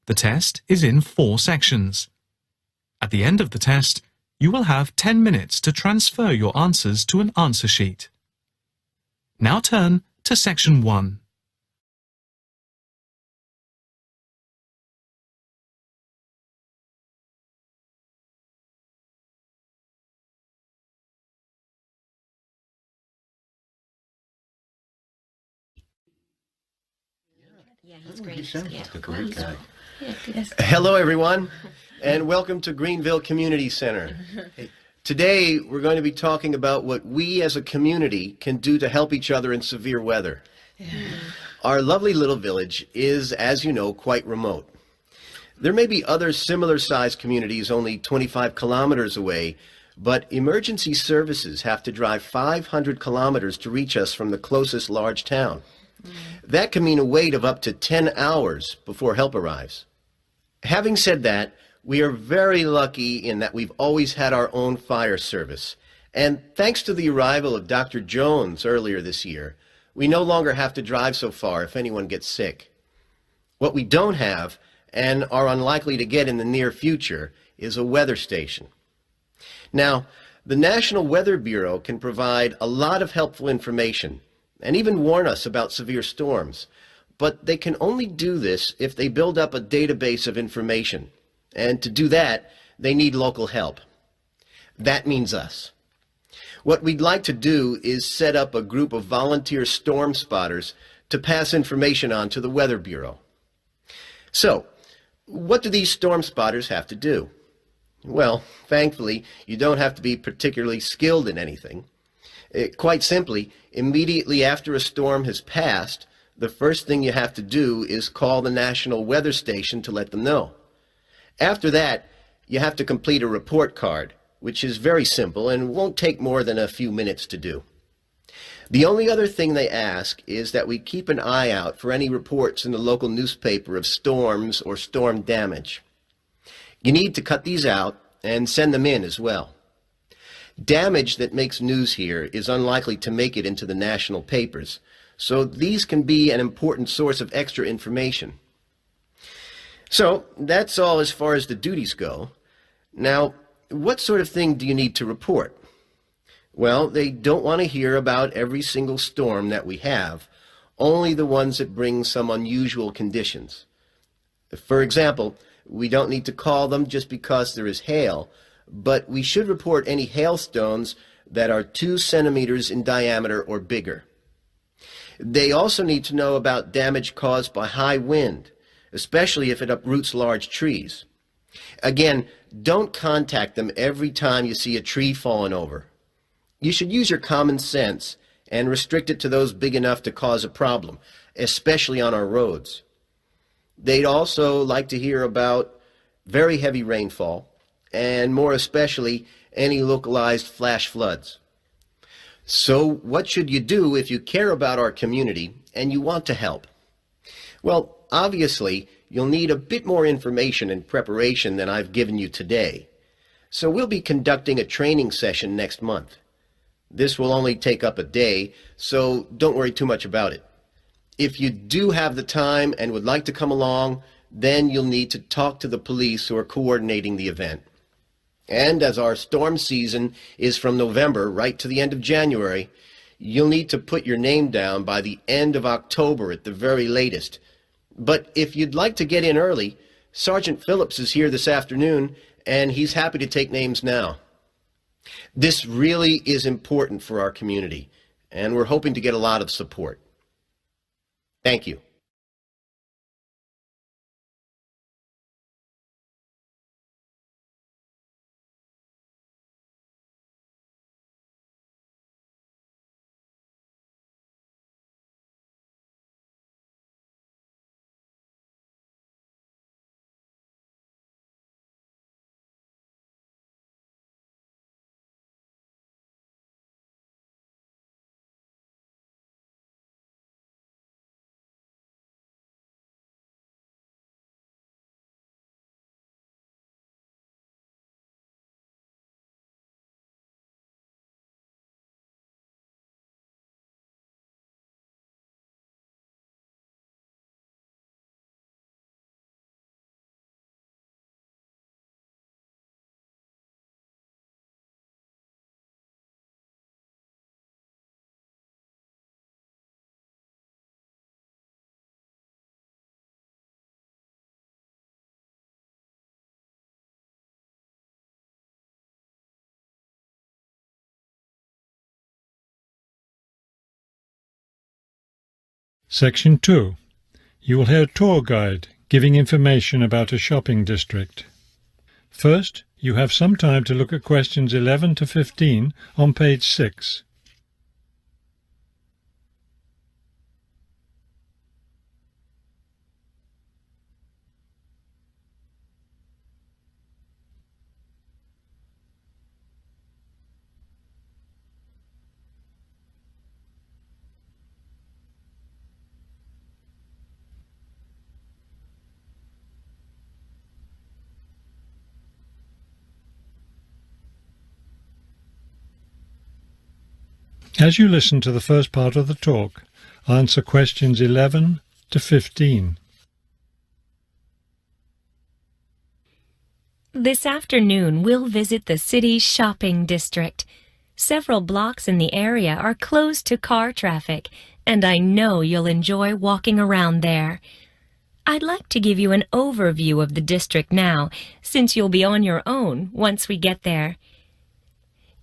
The test is in 4 sections. At the end of the test, you will have 10 minutes to transfer your answers to an answer sheet. Now turn to Section 1. Yeah, he's great. He sounds like a great guy. Yes. Hello, everyone, and welcome to Greenville Community Center. Today, we're going to be talking about what we as a community can do to help each other in severe weather. Our lovely little village is, as you know, quite remote. There may be other similar-sized communities only 25 kilometers away, but emergency services have to drive 500 kilometers to reach us from the closest large town. That can mean a wait of up to 10 hours before help arrives. Having said that, we are very lucky in that we've always had our own fire service. And thanks to the arrival of Dr. Jones earlier this year, we no longer have to drive so far if anyone gets sick. What we don't have, and are unlikely to get in the near future, is a weather station. Now, the National Weather Bureau can provide a lot of helpful information and even warn us about severe storms, but they can only do this if they build up a database of information. And to do that, they need local help. That means us. What we'd like to do is set up a group of volunteer storm spotters to pass information on to the Weather Bureau. So, what do these storm spotters have to do? Well, thankfully, you don't have to be particularly skilled in anything. Quite simply, immediately after a storm has passed, the first thing you have to do is call the National Weather Station to let them know. After that, you have to complete a report card, which is very simple and won't take more than a few minutes to do. The only other thing they ask is that we keep an eye out for any reports in the local newspaper of storms or storm damage. You need to cut these out and send them in as well. Damage that makes news here is unlikely to make it into the national papers, so these can be an important source of extra information. So that's all as far as the duties go. Now, what sort of thing do you need to report? Well, they don't want to hear about every single storm that we have, only the ones that bring some unusual conditions. For example, we don't need to call them just because there is hail, but we should report any hailstones that are 2 centimeters in diameter or bigger. They also need to know about damage caused by high wind, especially if it uproots large trees. Again, don't contact them every time you see a tree falling over. You should use your common sense and restrict it to those big enough to cause a problem, especially on our roads. They'd also like to hear about very heavy rainfall, and more especially any localized flash floods. So what should you do if you care about our community and you want to help? Well, obviously, you'll need a bit more information and preparation than I've given you today. So we'll be conducting a training session next month. This will only take up a day, so don't worry too much about it. If you do have the time and would like to come along, then you'll need to talk to the police who are coordinating the event. And as our storm season is from November right to the end of January, you'll need to put your name down by the end of October at the very latest. But if you'd like to get in early, Sergeant Phillips is here this afternoon, and he's happy to take names now. This really is important for our community, and we're hoping to get a lot of support. Thank you. Section 2. You will hear a tour guide giving information about a shopping district. First, you have some time to look at questions 11 to 15 on page 6. As you listen to the first part of the talk, answer questions 11 to 15. This afternoon, we'll visit the city's shopping district. Several blocks in the area are closed to car traffic, and I know you'll enjoy walking around there. I'd like to give you an overview of the district now, since you'll be on your own once we get there.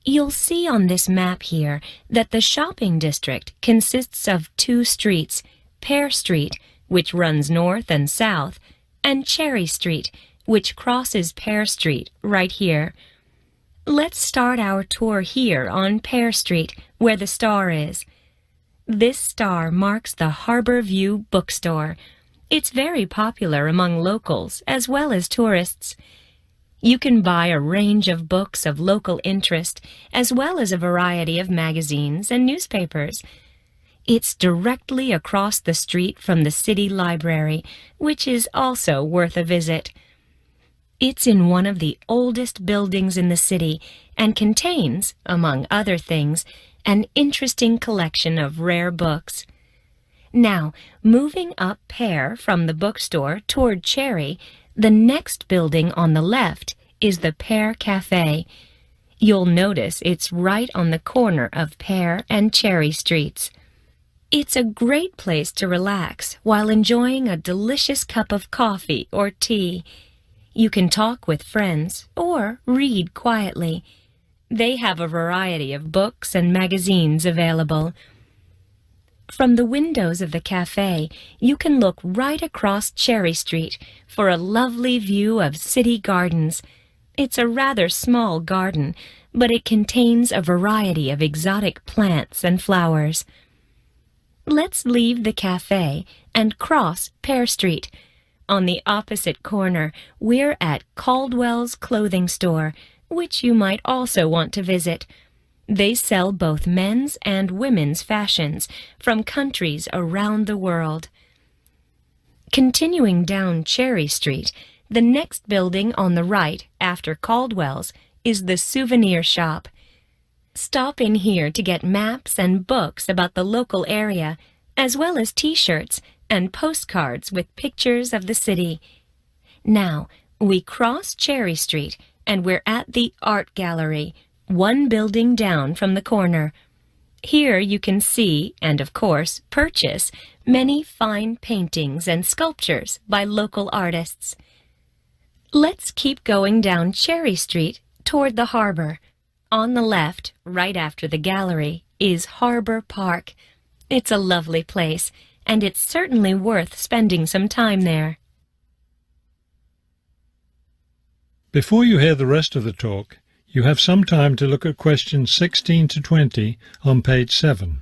You'll see on this map here that the shopping district consists of 2 streets, Pear Street, which runs north and south, and Cherry Street, which crosses Pear Street right here. Let's start our tour here on Pear Street, where the star is. This star marks the Harbor View Bookstore. It's very popular among locals as well as tourists. You can buy a range of books of local interest, as well as a variety of magazines and newspapers. It's directly across the street from the city library, which is also worth a visit. It's in one of the oldest buildings in the city and contains, among other things, an interesting collection of rare books. Now, moving up Pear from the bookstore toward Cherry, the next building on the left is the Pear Cafe. You'll notice it's right on the corner of Pear and Cherry Streets. It's a great place to relax while enjoying a delicious cup of coffee or tea. You can talk with friends or read quietly. They have a variety of books and magazines available. From the windows of the cafe, you can look right across Cherry Street for a lovely view of city gardens. It's a rather small garden, but it contains a variety of exotic plants and flowers. Let's leave the cafe and cross Pear Street. On the opposite corner, we're at Caldwell's Clothing Store, which you might also want to visit. They sell both men's and women's fashions from countries around the world. Continuing down Cherry Street, the next building on the right after Caldwell's is the souvenir shop. Stop in here to get maps and books about the local area, as well as t-shirts and postcards with pictures of the city. Now, we cross Cherry Street and we're at the Art Gallery, one building down from the corner. Here you can see, and of course purchase, many fine paintings and sculptures by local artists. Let's keep going down Cherry Street toward the harbor. On the left, right after the gallery, is Harbor Park. It's a lovely place, and it's certainly worth spending some time there. Before you hear the rest of the talk, you have some time to look at questions 16 to 20 on page 7.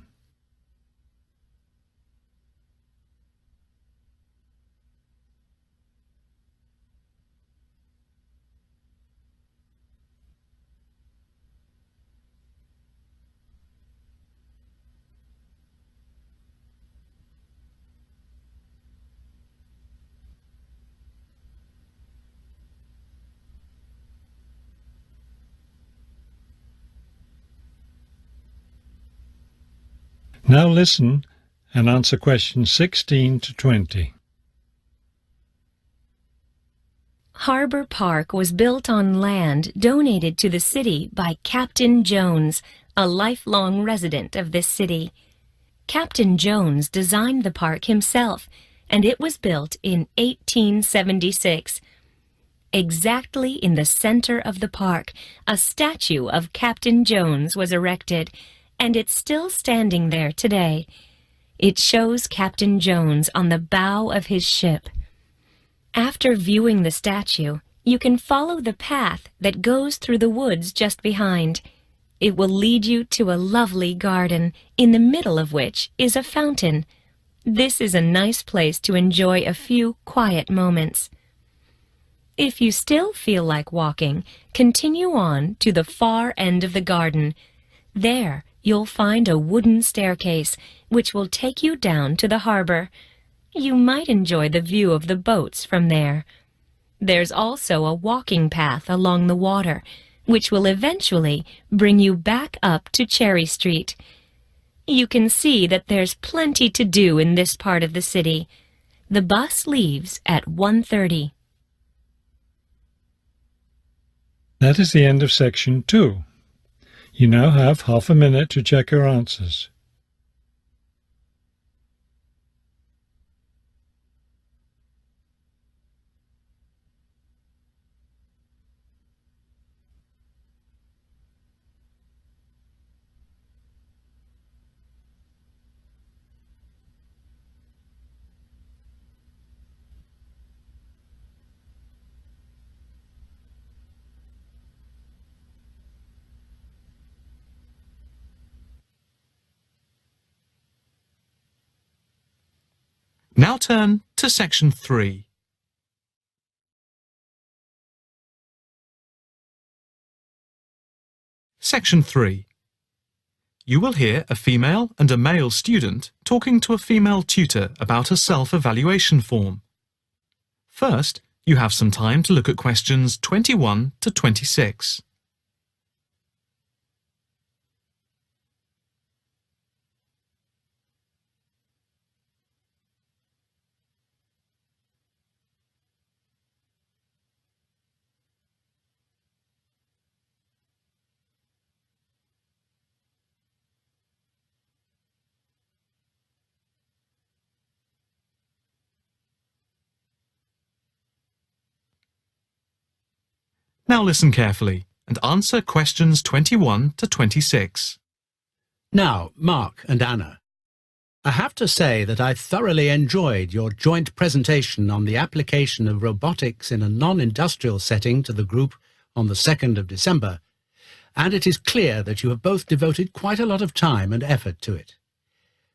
Now listen and answer questions 16 to 20. Harbor Park was built on land donated to the city by Captain Jones, a lifelong resident of this city. Captain Jones designed the park himself, and it was built in 1876. Exactly in the center of the park, a statue of Captain Jones was erected, and it's still standing there today. It shows Captain Jones on the bow of his ship. After viewing the statue, you can follow the path that goes through the woods just behind. It will lead you to a lovely garden, in the middle of which is a fountain. This is a nice place to enjoy a few quiet moments. If you still feel like walking, continue on to the far end of the garden. There, you'll find a wooden staircase, which will take you down to the harbor. You might enjoy the view of the boats from there. There's also a walking path along the water, which will eventually bring you back up to Cherry Street. You can see that there's plenty to do in this part of the city. The bus leaves at 1:30. That is the end of section 2. You now have half a minute to check your answers. Now turn to section 3. Section 3. You will hear a female and a male student talking to a female tutor about a self-evaluation form. First, you have some time to look at questions 21 to 26. Now listen carefully and answer questions 21 to 26. Now, Mark and Anna, I have to say that I thoroughly enjoyed your joint presentation on the application of robotics in a non-industrial setting to the group on the 2nd of December, and it is clear that you have both devoted quite a lot of time and effort to it.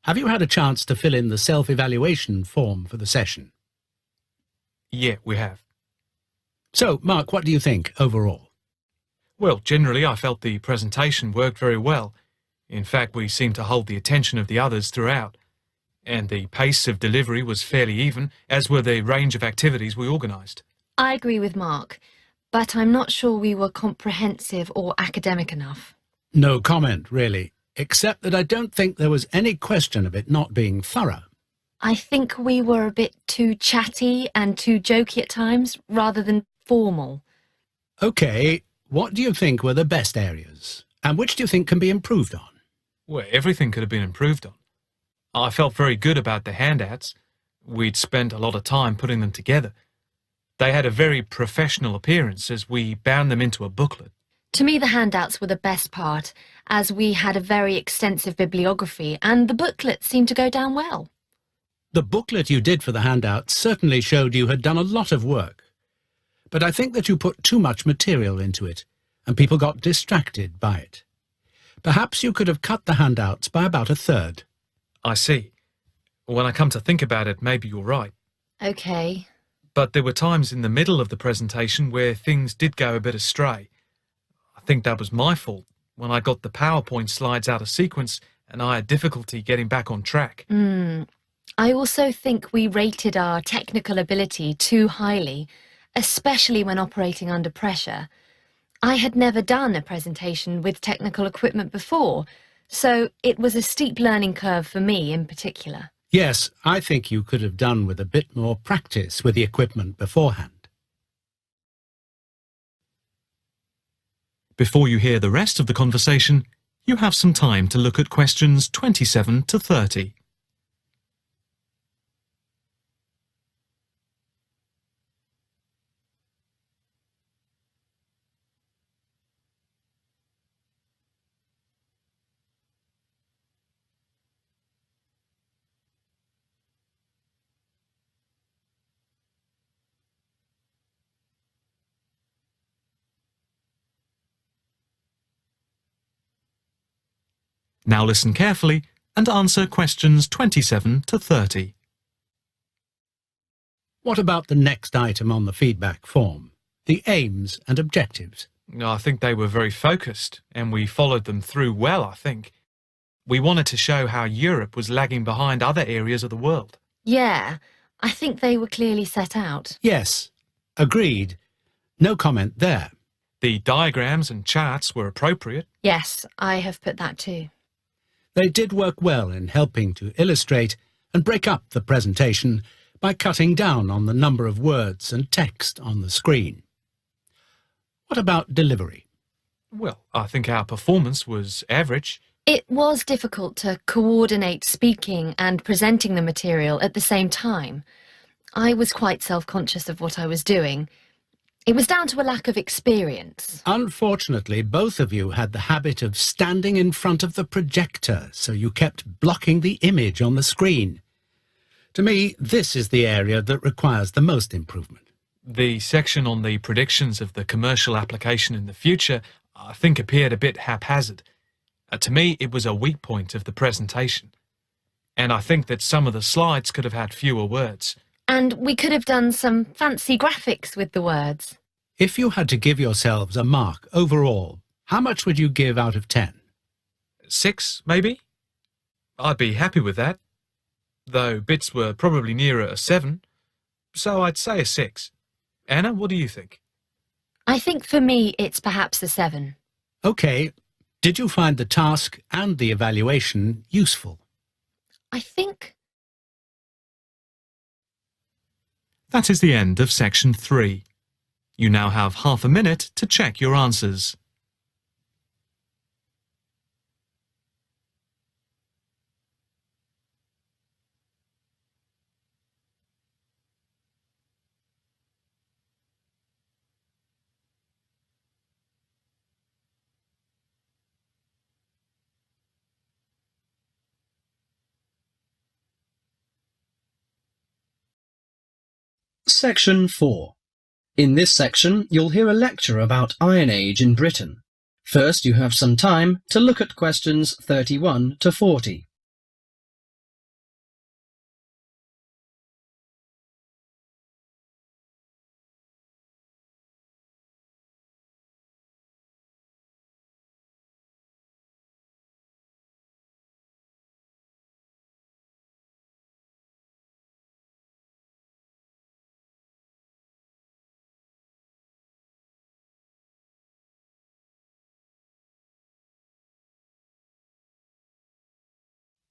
Have you had a chance to fill in the self-evaluation form for the session? Yeah, we have. So, Mark, what do you think overall? Well, generally I felt the presentation worked very well. In fact, we seemed to hold the attention of the others throughout. And the pace of delivery was fairly even, as were the range of activities we organised. I agree with Mark, but I'm not sure we were comprehensive or academic enough. No comment, really, except that I don't think there was any question of it not being thorough. I think we were a bit too chatty and too jokey at times, rather than formal. OK, what do you think were the best areas? And which do you think can be improved on? Well, everything could have been improved on. I felt very good about the handouts. We'd spent a lot of time putting them together. They had a very professional appearance as we bound them into a booklet. To me, the handouts were the best part, as we had a very extensive bibliography, and the booklet seemed to go down well. The booklet you did for the handouts certainly showed you had done a lot of work. But I think that you put too much material into it, and people got distracted by it. Perhaps you could have cut the handouts by about a third. I see. When I come to think about it, maybe you're right. OK. But there were times in the middle of the presentation where things did go a bit astray. I think that was my fault when I got the PowerPoint slides out of sequence and I had difficulty getting back on track. I also think we rated our technical ability too highly, especially when operating under pressure. I had never done a presentation with technical equipment before, so it was a steep learning curve for me in particular. Yes, I think you could have done with a bit more practice with the equipment beforehand. Before you hear the rest of the conversation, you have some time to look at questions 27 to 30. Now listen carefully and answer questions 27 to 30. What about the next item on the feedback form? The aims and objectives. I think they were very focused and we followed them through well, I think. We wanted to show how Europe was lagging behind other areas of the world. Yeah, I think they were clearly set out. Yes, agreed. No comment there. The diagrams and charts were appropriate. Yes, I have put that too. They did work well in helping to illustrate and break up the presentation by cutting down on the number of words and text on the screen. What about delivery? Well, I think our performance was average. It was difficult to coordinate speaking and presenting the material at the same time. I was quite self-conscious of what I was doing. It was down to a lack of experience. Unfortunately, both of you had the habit of standing in front of the projector, so you kept blocking the image on the screen. To me, this is the area that requires the most improvement. The section on the predictions of the commercial application in the future, I think, appeared a bit haphazard. To me, it was a weak point of the presentation. And I think that some of the slides could have had fewer words. And we could have done some fancy graphics with the words. If you had to give yourselves a mark overall, how much would you give out of 10? 6, maybe? I'd be happy with that. Though bits were probably nearer a 7. So I'd say a 6. Anna, what do you think? I think for me it's perhaps a 7. OK. Did you find the task and the evaluation useful? I think... That is the end of section 3. You now have half a minute to check your answers. Section 4. In this section, you'll hear a lecture about Iron Age in Britain. First, you have some time to look at questions 31 to 40.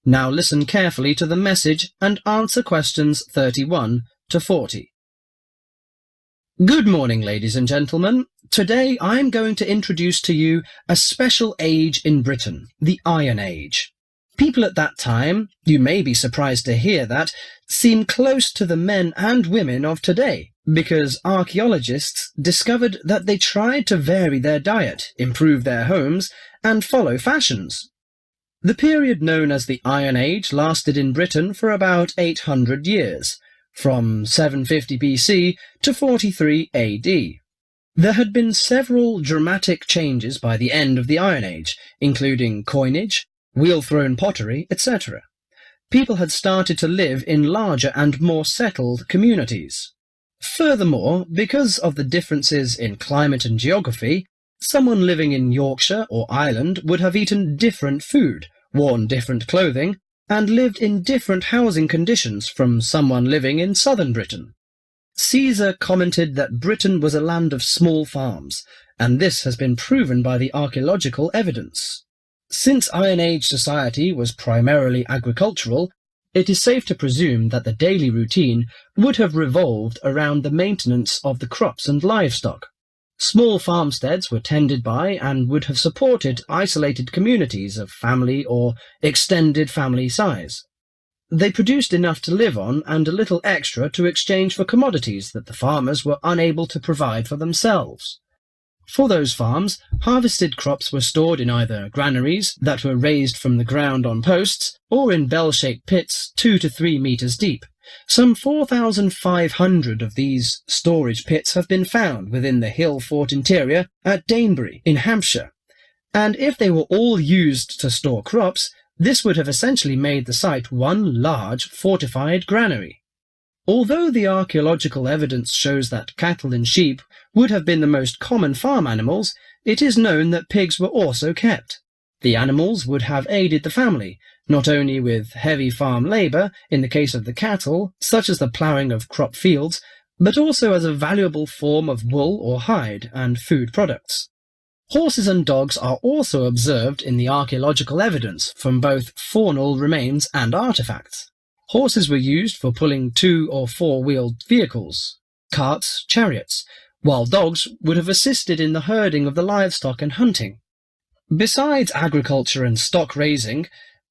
Now listen carefully to the message and answer questions 31 to 40. Good morning, ladies and gentlemen. Today I'm going to introduce to you a special age in Britain, the Iron Age. People at that time, you may be surprised to hear that, seem close to the men and women of today, because archaeologists discovered that they tried to vary their diet, improve their homes, and follow fashions. The period known as the Iron Age lasted in Britain for about 800 years, from 750 BC to 43 AD. There had been several dramatic changes by the end of the Iron Age, including coinage, wheel-thrown pottery, etc. People had started to live in larger and more settled communities. Furthermore, because of the differences in climate and geography, someone living in Yorkshire or Ireland would have eaten different food, worn different clothing, and lived in different housing conditions from someone living in southern Britain. Caesar commented that Britain was a land of small farms, and this has been proven by the archaeological evidence. Since Iron Age society was primarily agricultural, it is safe to presume that the daily routine would have revolved around the maintenance of the crops and livestock. Small farmsteads were tended by and would have supported isolated communities of family or extended family size. They produced enough to live on and a little extra to exchange for commodities that the farmers were unable to provide for themselves. For those farms, harvested crops were stored in either granaries that were raised from the ground on posts or in bell-shaped pits 2 to 3 meters deep. Some 4,500 of these storage pits have been found within the hill fort interior at Danebury in Hampshire, and if they were all used to store crops, this would have essentially made the site one large fortified granary. Although the archaeological evidence shows that cattle and sheep would have been the most common farm animals, it is known that pigs were also kept. The animals would have aided the family, not only with heavy farm labour in the case of the cattle, such as the ploughing of crop fields, but also as a valuable form of wool or hide and food products. Horses and dogs are also observed in the archaeological evidence from both faunal remains and artefacts. Horses were used for pulling 2- or 4-wheeled vehicles, carts, chariots, while dogs would have assisted in the herding of the livestock and hunting. Besides agriculture and stock raising,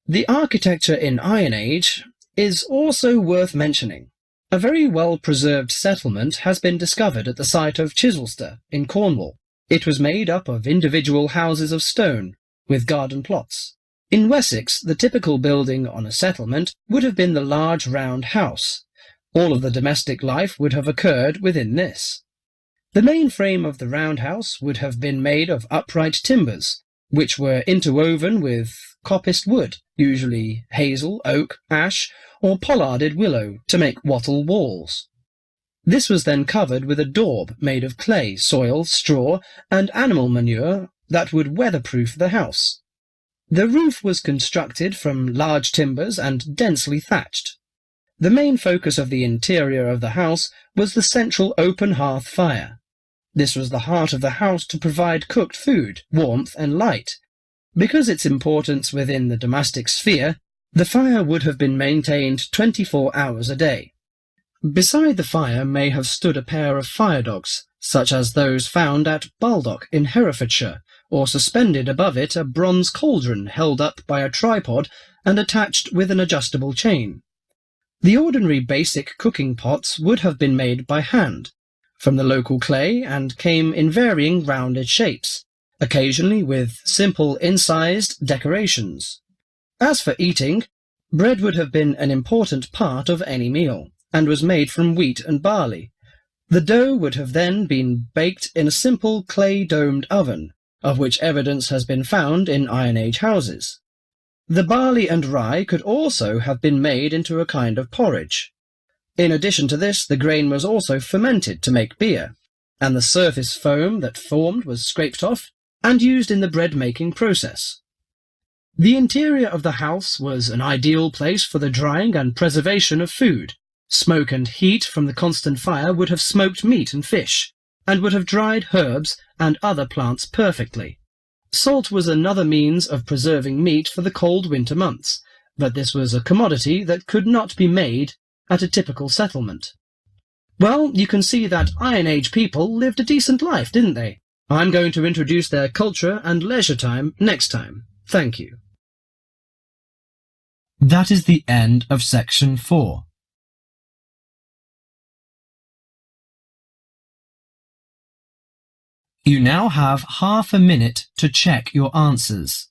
the architecture in Iron Age is also worth mentioning. A very well-preserved settlement has been discovered at the site of Chislester in Cornwall. It was made up of individual houses of stone, with garden plots. In Wessex, the typical building on a settlement would have been the large round house. All of the domestic life would have occurred within this. The main frame of the round house would have been made of upright timbers, which were interwoven with coppiced wood, usually hazel, oak, ash, or pollarded willow, to make wattle walls. This was then covered with a daub made of clay, soil, straw, and animal manure that would weatherproof the house. The roof was constructed from large timbers and densely thatched. The main focus of the interior of the house was the central open hearth fire. This was the heart of the house to provide cooked food, warmth, and light. Because its importance within the domestic sphere, the fire would have been maintained 24 hours a day. Beside the fire may have stood a pair of fire dogs, such as those found at Baldock in Herefordshire, or suspended above it a bronze cauldron held up by a tripod and attached with an adjustable chain. The ordinary basic cooking pots would have been made by hand, from the local clay, and came in varying rounded shapes, occasionally with simple incised decorations. As for eating, bread would have been an important part of any meal, and was made from wheat and barley. The dough would have then been baked in a simple clay-domed oven, of which evidence has been found in Iron Age houses. The barley and rye could also have been made into a kind of porridge. In addition to this, the grain was also fermented to make beer, and the surface foam that formed was scraped off and used in the bread-making process. The interior of the house was an ideal place for the drying and preservation of food. Smoke and heat from the constant fire would have smoked meat and fish, and would have dried herbs and other plants perfectly. Salt was another means of preserving meat for the cold winter months, but this was a commodity that could not be made at a typical settlement. Well, you can see that Iron Age people lived a decent life, didn't they? I'm going to introduce their culture and leisure time next time. Thank you. That is the end of section 4. You now have half a minute to check your answers.